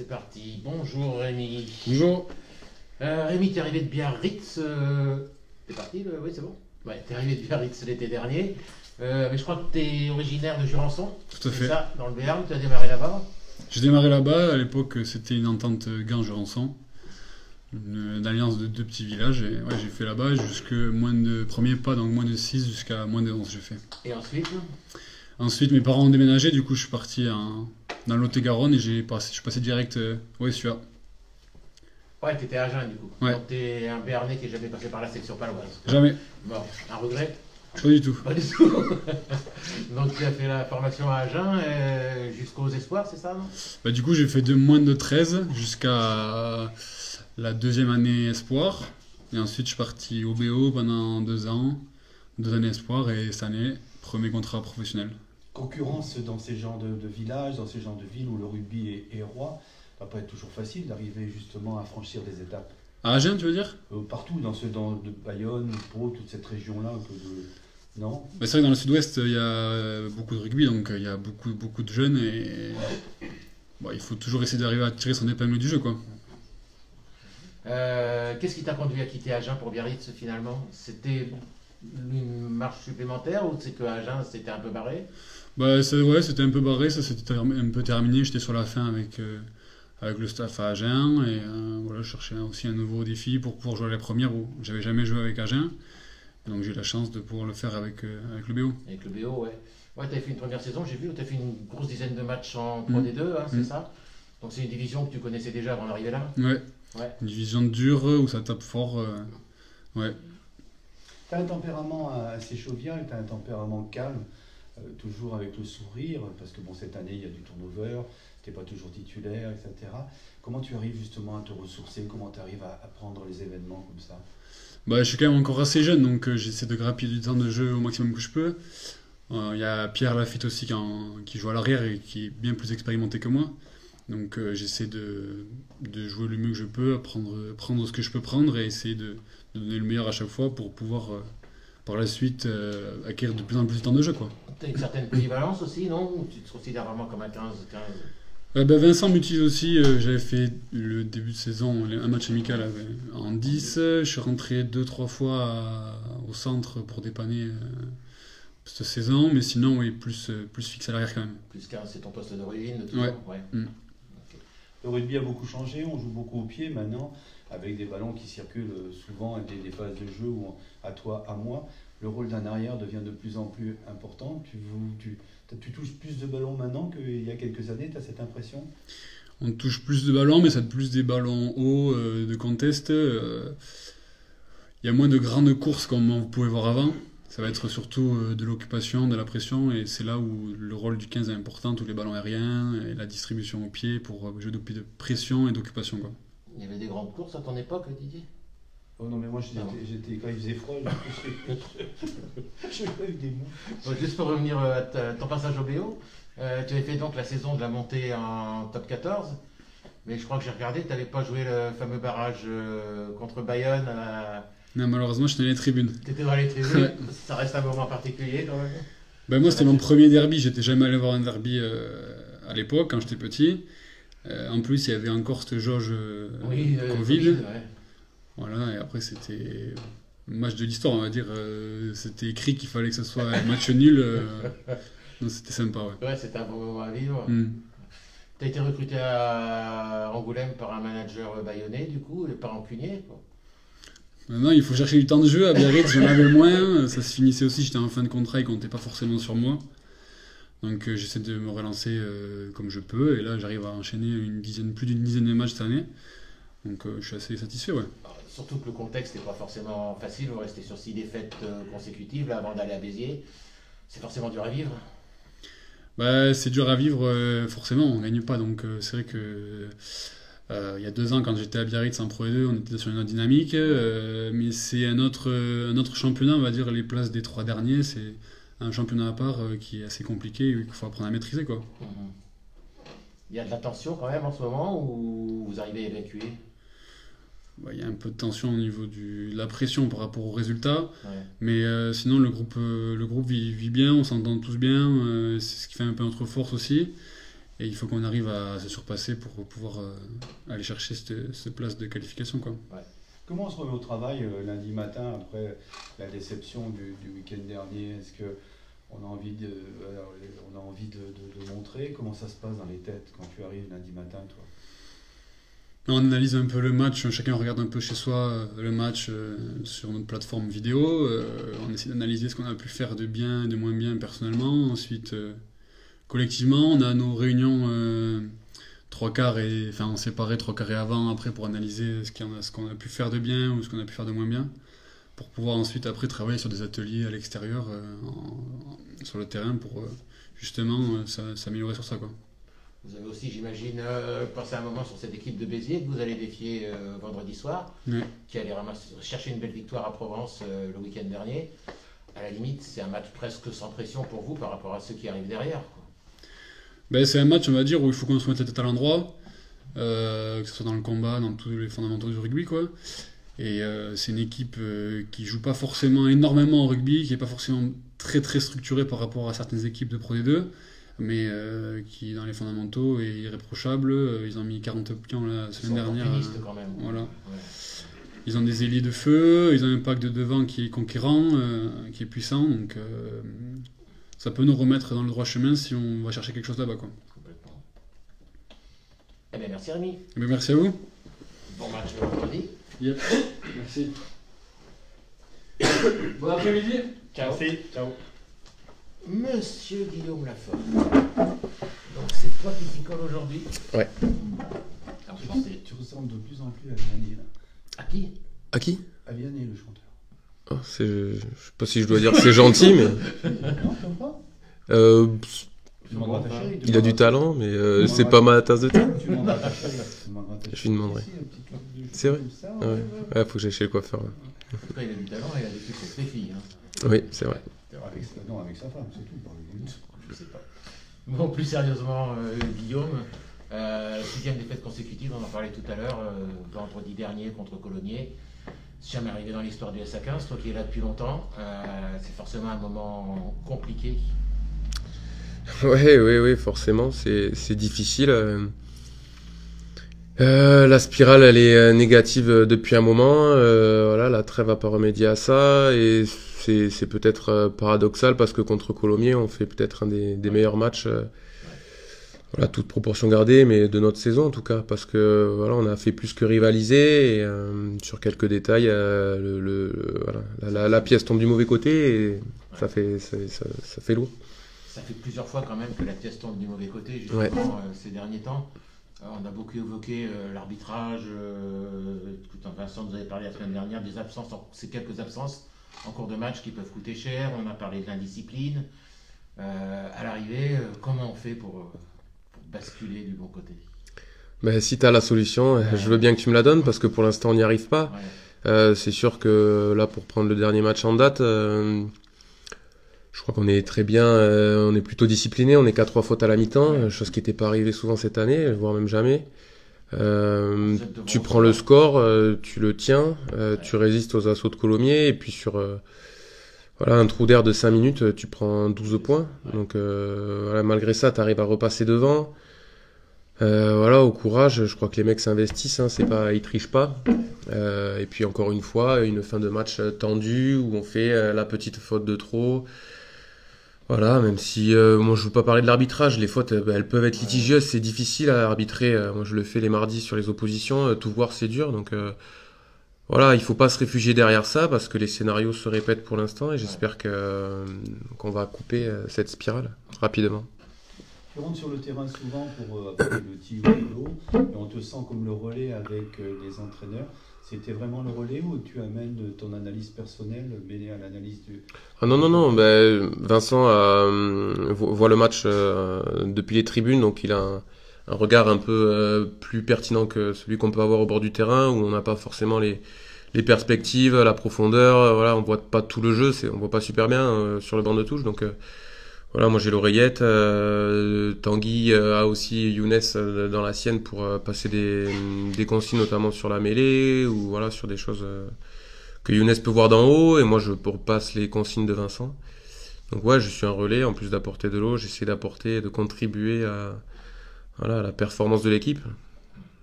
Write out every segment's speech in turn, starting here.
parti. Bonjour Rémi. Bonjour. Rémi, t'es arrivé de Biarritz. T'es parti Oui, c'est bon. Ouais, t'es arrivé de Biarritz l'été dernier. Mais je crois que t'es originaire de Jurançon. Tout à fait. C'est ça, dans le Béarn. Tu as démarré là-bas. J'ai démarré là-bas. À l'époque, c'était une entente Gand-Jurançon, une alliance de deux petits villages. Et ouais, j'ai fait là-bas jusque moins de premier pas, donc moins de 6 jusqu'à moins de 11 j'ai fait. Et ensuite Ensuite, mes parents ont déménagé. Du coup, je suis parti dans le Lot-et-Garonne et je suis passé direct au SUA. Ouais, t'étais à Agen du coup. Ouais. Donc t'es un Béarnais qui est jamais passé par la section paloise. Jamais. Bon, un regret? Pas du tout. Pas du tout. Donc tu as fait la formation à Agen jusqu'aux espoirs, c'est ça, non? Bah, du coup, j'ai fait de moins de 13 jusqu'à la deuxième année espoir. Et ensuite, je suis parti au BO pendant 2 ans. 2 années espoir et cette année, premier contrat professionnel. Concurrence dans ces genres de villages, dans ces genres de villes où le rugby est roi, ça va pas être toujours facile d'arriver justement à franchir des étapes. À Agen, tu veux dire? Partout, dans de Bayonne, Pau, toute cette région-là, un peu de... Non? Bah, c'est vrai que dans le sud-ouest, il y a beaucoup de rugby, donc il y a beaucoup de jeunes et bah, il faut toujours essayer d'arriver à tirer son épingle du jeu, quoi. Qu'est-ce qui t'a conduit à quitter Agen pour Biarritz finalement? C'était une marche supplémentaire ou c'est que Agen c'était un peu barré? Bah, ouais, c'était un peu barré, ça s'était un peu terminé, j'étais sur la fin avec le staff à Agen et voilà, je cherchais aussi un nouveau défi pour pouvoir jouer à la première où j'avais jamais joué avec Agen. Donc j'ai eu la chance de pouvoir le faire avec le BO. Avec le BO, ouais. Ouais, tu as fait une première saison, j'ai vu, tu as fait une grosse dizaine de matchs en 3D2, hein, c'est ça? Donc c'est une division que tu connaissais déjà avant d'arriver là? Ouais. Ouais. Une division dure où ça tape fort. Ouais. Tu as un tempérament assez jovial, tu as un tempérament calme, toujours avec le sourire, parce que bon, cette année il y a du turnover, tu n'es pas toujours titulaire, etc. Comment tu arrives justement à te ressourcer? Comment tu arrives à prendre les événements comme ça? Bah, je suis quand même encore assez jeune, donc j'essaie de grappiller du temps de jeu au maximum que je peux. Il y a Pierre Lafitte aussi qui joue à l'arrière et qui est bien plus expérimenté que moi. Donc j'essaie de jouer le mieux que je peux, prendre ce que je peux prendre et essayer de donner le meilleur à chaque fois pour pouvoir par la suite acquérir de plus en plus de temps de jeu, quoi. Tu as une certaine polyvalence aussi, non? Ou tu te considères vraiment comme un 15-15? Vincent m'utilise aussi, j'avais fait le début de saison, un match amical en 10, je suis rentré 2-3 fois au centre pour dépanner cette saison, mais sinon oui, plus fixe à l'arrière quand même. Plus 15, c'est ton poste d'origine de toujours? Ouais. Ouais. Okay. Le rugby a beaucoup changé, on joue beaucoup au pied maintenant, avec des ballons qui circulent souvent, et des phases de jeu où à toi, à moi, le rôle d'un arrière devient de plus en plus important. Tu touches plus de ballons maintenant qu'il y a quelques années, tu as cette impression? On touche plus de ballons, mais ça plus des ballons hauts, de contest. Il y a moins de grandes courses comme vous pouvez voir avant. Ça va être surtout de l'occupation, de la pression, et c'est là où le rôle du 15 est important, tous les ballons aériens, et la distribution au pied pour jouer de pression et d'occupation, quoi. Il y avait des grandes courses à ton époque, Didier? Oh non, mais moi, j'étais quand il faisait froid, j'ai pas eu des mots. Bon, juste pour revenir à ton passage au BO, tu avais fait donc la saison de la montée en top 14, mais je crois que j'ai regardé, tu n'avais pas joué le fameux barrage contre Bayonne. Non, malheureusement, je suis dans les tribunes. Tu étais dans les tribunes, ça reste un moment particulier quand même. Ben, moi, c'était mon premier derby, j'étais jamais allé voir un derby à l'époque, quand j'étais petit. En plus, il y avait encore cette jauge Covid. Ouais. Voilà, et après c'était le match de l'histoire, on va dire. C'était écrit qu'il fallait que ce soit un match nul. Donc c'était sympa, ouais. Ouais, c'était un bon moment à vivre. Tu as été recruté à Angoulême par un manager bayonnais, du coup, et par rancunier, quoi. Maintenant, il faut chercher du temps de jeu. À Biarritz, j'en avais moins. Ça se finissait aussi, j'étais en fin de contrat, il comptait pas forcément sur moi. Donc j'essaie de me relancer comme je peux. Et là, j'arrive à enchaîner plus d'une dizaine de matchs cette année. Donc je suis assez satisfait, ouais. Surtout que le contexte n'est pas forcément facile, vous restez sur 6 défaites consécutives là, avant d'aller à Béziers. C'est forcément dur à vivre. Bah, c'est dur à vivre, forcément, on ne gagne pas. Donc c'est vrai que il y a 2 ans, quand j'étais à Biarritz en Pro 2, on était sur une autre dynamique. Mais c'est un autre championnat, on va dire, les places des 3 derniers. C'est un championnat à part qui est assez compliqué et qu'il faut apprendre à maîtriser, quoi. Il y a de la tension quand même en ce moment ou vous arrivez à évacuer? Il y a un peu de tension au niveau de la pression par rapport aux résultats, ouais. Mais sinon le groupe vit bien, on s'entend tous bien, c'est ce qui fait un peu notre force aussi. Et il faut qu'on arrive à se surpasser pour pouvoir aller chercher cette place de qualification, quoi. Ouais. Comment on se remet au travail lundi matin après la déception du week-end dernier? Est-ce qu'on a envie de montrer? Comment ça se passe dans les têtes quand tu arrives lundi matin, toi? On analyse un peu le match, chacun regarde un peu chez soi le match sur notre plateforme vidéo. On essaie d'analyser ce qu'on a pu faire de bien et de moins bien personnellement. Ensuite, collectivement, on a nos réunions en séparé 3 quarts et avant, après, pour analyser ce qu'on a pu faire de bien ou ce qu'on a pu faire de moins bien, pour pouvoir ensuite après travailler sur des ateliers à l'extérieur, sur le terrain, pour justement s'améliorer sur ça, quoi. Vous avez aussi, j'imagine, pensé un moment sur cette équipe de Béziers que vous allez défier vendredi soir, Ouais. qui allait chercher une belle victoire à Provence le week-end dernier. À la limite, c'est un match presque sans pression pour vous par rapport à ceux qui arrivent derrière, quoi. Ben, c'est un match, on va dire, où il faut qu'on se mette la tête à l'endroit, que ce soit dans le combat, dans tous les fondamentaux du rugby, quoi. Et c'est une équipe qui joue pas forcément énormément au rugby, qui est pas forcément très très structurée par rapport à certaines équipes de Pro D2, mais qui dans les fondamentaux est irréprochable. Ils ont mis 40 pions la semaine dernière. Optimistes quand même. Voilà. Ouais. Ils ont des ailiers de feu, ils ont un pack de devant qui est conquérant, qui est puissant, donc ça peut nous remettre dans le droit chemin si on va chercher quelque chose là-bas, quoi. Complètement. Eh bien, merci Rémi. Eh bien, merci à vous. Bon match le vendredi. Yep. Merci. Bon après-midi. Ciao. Merci. Ciao. Monsieur Guillaume Lafort. Donc c'est toi qui t'y colle aujourd'hui. Ouais. Alors, je pensais- Tu ressembles de plus en plus à Vianney, là. À qui? À qui? À Vianney, le chanteur. Oh, je sais pas si je dois dire que c'est gentil, mais Non, t'aimes pas? Tu demanderas à ta chérie. il a du talent, mais c'est pas ma tasse de thé. Tu demanderas à ta chérie. Tu demanderas à ta Je lui demanderai. chérie. Un petit truc de cheveux C'est vrai? comme ça, Ouais. Ouais, faut que j'aille chez le coiffeur. Ouais. En tout cas, il a du talent et il a des trucs avec ses filles. Hein. Oui, c'est vrai. Non, avec sa femme, c'est tout. Par exemple. Je sais pas. Bon, plus sérieusement, Guillaume, 6e défaite consécutive, on en parlait tout à l'heure, vendredi dernier contre Colomiers. C'est jamais arrivé dans l'histoire du SA15, toi qui es là depuis longtemps, c'est forcément un moment compliqué. Oui, forcément, c'est difficile. La spirale, elle est négative depuis un moment. Voilà, la trêve n'a pas remédié à ça. Et c'est peut-être paradoxal parce que contre Colomiers, on fait peut-être un des meilleurs matchs. Voilà, toute proportion gardée, mais de notre saison en tout cas. Parce que voilà, on a fait plus que rivaliser. Et, sur quelques détails, la pièce tombe du mauvais côté et ça fait lourd. Ça fait plusieurs fois quand même que la pièce tombe du mauvais côté, justement, ces derniers temps. On a beaucoup évoqué l'arbitrage. Vincent nous avait parlé la semaine dernière des absences, ces quelques absences en cours de match qui peuvent coûter cher. On a parlé de l'indiscipline. À l'arrivée, comment on fait pour basculer du bon côté? Ben, si tu as la solution, je veux bien que tu me la donnes parce que pour l'instant on n'y arrive pas. Ouais. C'est sûr que là, pour prendre le dernier match en date, je crois qu'on est très bien, on est plutôt discipliné, on est qu'à 3 fautes à la mi-temps, chose qui n'était pas arrivée souvent cette année, voire même jamais. Tu prends le score, tu le tiens, tu résistes aux assauts de Colomiers, et puis sur voilà, un trou d'air de 5 minutes, tu prends 12 points. Donc voilà, malgré ça, tu arrives à repasser devant. Voilà, au courage, je crois que les mecs s'investissent, hein, ils trichent pas. Et puis encore une fois, une fin de match tendue où on fait la petite faute de trop. Voilà, même si moi je veux pas parler de l'arbitrage, les fautes elles peuvent être litigieuses, c'est difficile à arbitrer. Moi je le fais les mardis sur les oppositions, tout voir c'est dur. Donc voilà, il faut pas se réfugier derrière ça parce que les scénarios se répètent pour l'instant et j'espère qu'on va couper cette spirale rapidement. Tu rentres sur le terrain souvent pour apporter le tir et l'eau, et on te sent comme le relais avec les entraîneurs. C'était vraiment le relais ou tu amènes ton analyse personnelle mêlée à l'analyse du... Ah non, ben, Vincent voit le match depuis les tribunes, donc il a un regard un peu plus pertinent que celui qu'on peut avoir au bord du terrain, où on n'a pas forcément les perspectives, la profondeur, voilà, on voit pas tout le jeu, on voit pas super bien sur le banc de touche, donc voilà, moi j'ai l'oreillette, Tanguy a aussi Younes dans la sienne pour passer des consignes, notamment sur la mêlée, ou voilà, sur des choses que Younes peut voir d'en haut, et moi je passe les consignes de Vincent. Donc ouais, je suis un relais, en plus d'apporter de l'eau, j'essaie de contribuer voilà, la performance de l'équipe.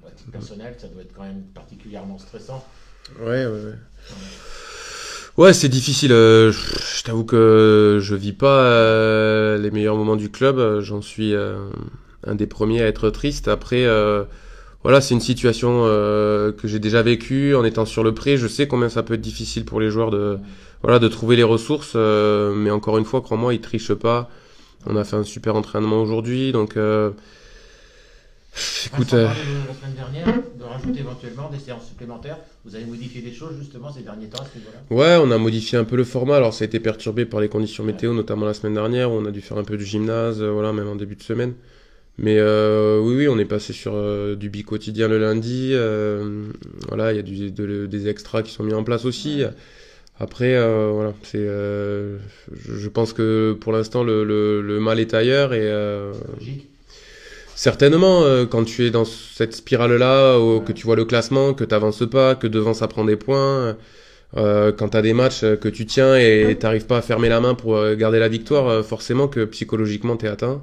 À titre personnel, ça doit être quand même particulièrement stressant. Ouais. Ouais, c'est difficile. Je t'avoue que je vis pas les meilleurs moments du club. J'en suis un des premiers à être triste. Après, voilà, c'est une situation que j'ai déjà vécue en étant sur le pré. Je sais combien ça peut être difficile pour les joueurs de trouver les ressources. Mais encore une fois, crois-moi, ils trichent pas. On a fait un super entraînement aujourd'hui, donc écoute. On parlait la semaine dernière de rajouter éventuellement des séances supplémentaires. Vous avez modifié des choses justement ces derniers temps à ce niveau-là? Ouais, on a modifié un peu le format. Alors ça a été perturbé par les conditions météo, notamment la semaine dernière, où on a dû faire un peu du gymnase, voilà, même en début de semaine. Mais oui, on est passé sur du bi-quotidien le lundi. Voilà, il y a des extras qui sont mis en place aussi. Après, voilà, je pense que pour l'instant le mal est ailleurs et Logique. certainement quand tu es dans cette spirale-là, que tu vois le classement, que tu n'avances pas, que devant ça prend des points. Quand tu as des matchs que tu tiens et t'arrives pas à fermer la main pour garder la victoire, forcément que psychologiquement t'es atteint.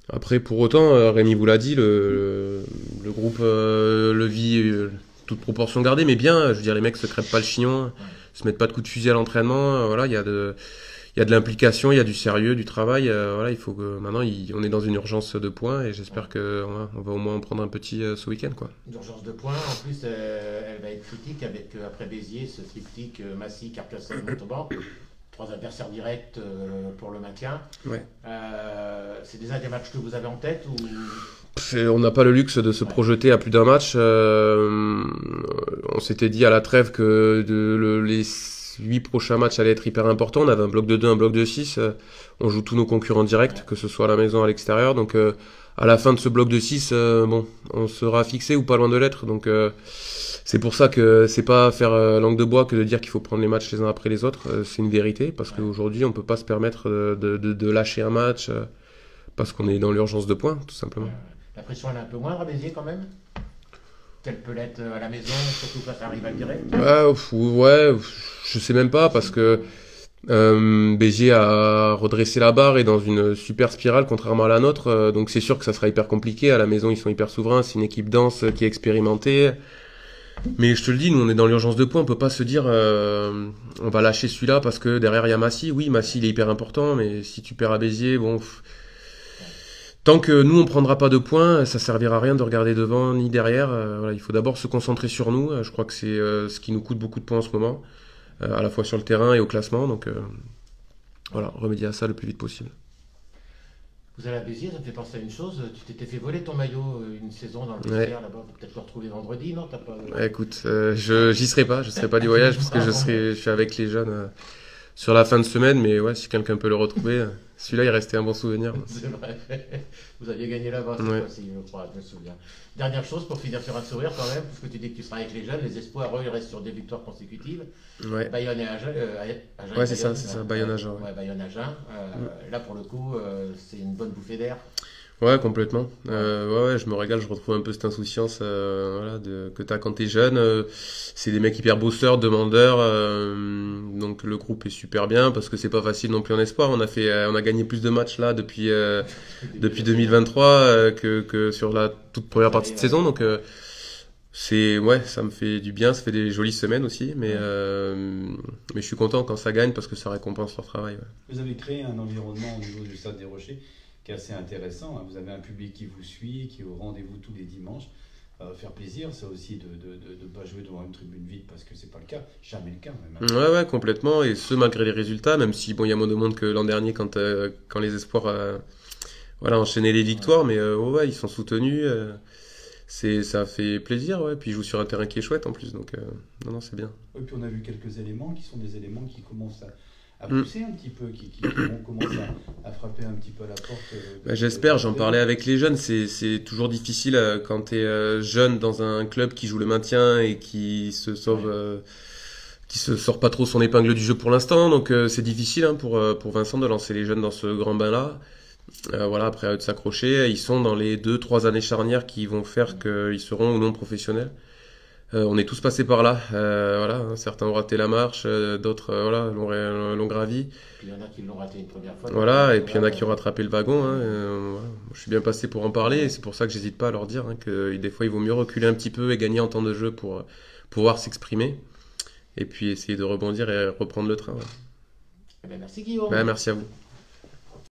Après, pour autant, Rémi vous l'a dit, le groupe le vit, toute proportion gardée, mais bien. Je veux dire, les mecs se crêpent pas le chignon, se mettent pas de coups de fusil à l'entraînement. Voilà, il y a de l'implication, il y a du sérieux, du travail. Voilà, il faut que maintenant, on est dans une urgence de points et j'espère que on va au moins en prendre un petit ce week-end, quoi. Une urgence de points. En plus, elle va être critique avec après Béziers, ce triptyque Massy, Carcassonne, Montauban. 3 adversaires directs pour le maintien. Ouais. C'est déjà des matchs que vous avez en tête ou... On n'a pas le luxe de se projeter à plus d'un match. On s'était dit à la trêve que les 8 prochains matchs allaient être hyper importants. On avait un bloc de 2, un bloc de 6. On joue tous nos concurrents directs, que ce soit à la maison, à l'extérieur. Donc à la fin de ce bloc de 6, on sera fixé ou pas loin de l'être. Donc c'est pour ça que c'est pas faire langue de bois que de dire qu'il faut prendre les matchs les uns après les autres. C'est une vérité, parce qu'aujourd'hui, on peut pas se permettre de lâcher un match parce qu'on est dans l'urgence de points, tout simplement. La pression elle est un peu moindre à Béziers quand même, qu'elle peut l'être à la maison, surtout quand ça arrive à direct. Ouais, je sais même pas, parce que Béziers a redressé la barre et dans une super spirale contrairement à la nôtre, donc c'est sûr que ça sera hyper compliqué. À la maison, ils sont hyper souverains, c'est une équipe dense qui est expérimentée. Mais je te le dis, nous on est dans l'urgence de points, on peut pas se dire on va lâcher celui-là parce que derrière il y a Massy. Oui, Massy il est hyper important, mais si tu perds à Béziers, tant que nous on prendra pas de points, ça servira à rien de regarder devant ni derrière. Voilà, il faut d'abord se concentrer sur nous. Je crois que c'est ce qui nous coûte beaucoup de points en ce moment, à la fois sur le terrain et au classement. Donc voilà, remédier à ça le plus vite possible. Vous allez à Béziers, ça me fait penser à une chose. Tu t'étais fait voler ton maillot une saison dans le vestiaire là-bas. Peut-être le retrouver vendredi, non? T'as pas... Écoute, j'y serai pas. Je serai pas du voyage parce que je suis avec les jeunes sur la fin de semaine. Mais ouais, si quelqu'un peut le retrouver, celui-là il restait un bon souvenir. C'est vrai. Vous aviez gagné là-bas cette fois-ci, je crois, je me souviens. Dernière chose pour finir sur un sourire quand même, puisque tu dis que tu seras avec les jeunes, les espoirs, eux, ils restent sur des victoires consécutives. Ouais. Bayonne et Agen. Ouais, c'est ça. Bayonne-Agen. Ouais, Bayonne-Agen. Là, pour le coup, c'est une bonne bouffée d'air. Ouais, complètement. Ouais, je me régale, je retrouve un peu cette insouciance voilà, que t'as quand t'es jeune. C'est des mecs hyper boosters, demandeurs. Donc le groupe est super bien parce que c'est pas facile non plus en espoir. On a gagné plus de matchs là depuis 2023 que sur la toute première partie de saison. Donc ça me fait du bien, ça fait des jolies semaines aussi. Mais je suis content quand ça gagne parce que ça récompense leur travail. Ouais. Vous avez créé un environnement au niveau du Stade des Rochers qui est assez intéressant. Vous avez un public qui vous suit, qui est au rendez-vous tous les dimanches. Faire plaisir, c'est aussi de ne pas jouer devant une tribune vide parce que c'est pas le cas, jamais le cas même. Ouais, complètement. Et ce malgré les résultats, même si il y a moins de monde que l'an dernier quand les espoirs enchaînaient les victoires, mais ils sont soutenus. Ça fait plaisir, ouais. Puis ils jouent sur un terrain qui est chouette en plus, donc non, c'est bien. Et puis on a vu quelques éléments qui sont des éléments qui commencent à pousser un petit peu, qui vont commencer à frapper un petit peu à la porte. J'espère, j'en parlais avec les jeunes, c'est toujours difficile quand tu es jeune dans un club qui joue le maintien et qui se sort pas trop son épingle du jeu pour l'instant, donc c'est difficile pour Vincent de lancer les jeunes dans ce grand bain-là. Après à eux de s'accrocher, ils sont dans les 2-3 années charnières qui vont faire qu'ils seront ou non professionnels. On est tous passés par là. Voilà, hein, certains ont raté la marche, d'autres voilà, l'ont gravi. Puis il y en a qui l'ont raté une première fois. Voilà, et puis il y en a qui ont rattrapé le wagon. Hein, voilà. Je suis bien passé pour en parler et c'est pour ça que j'hésite pas à leur dire hein, que des fois il vaut mieux reculer un petit peu et gagner en temps de jeu pour pouvoir s'exprimer. Et puis essayer de rebondir et reprendre le train. Ouais. Eh ben, merci Guillaume. Ouais, merci à vous.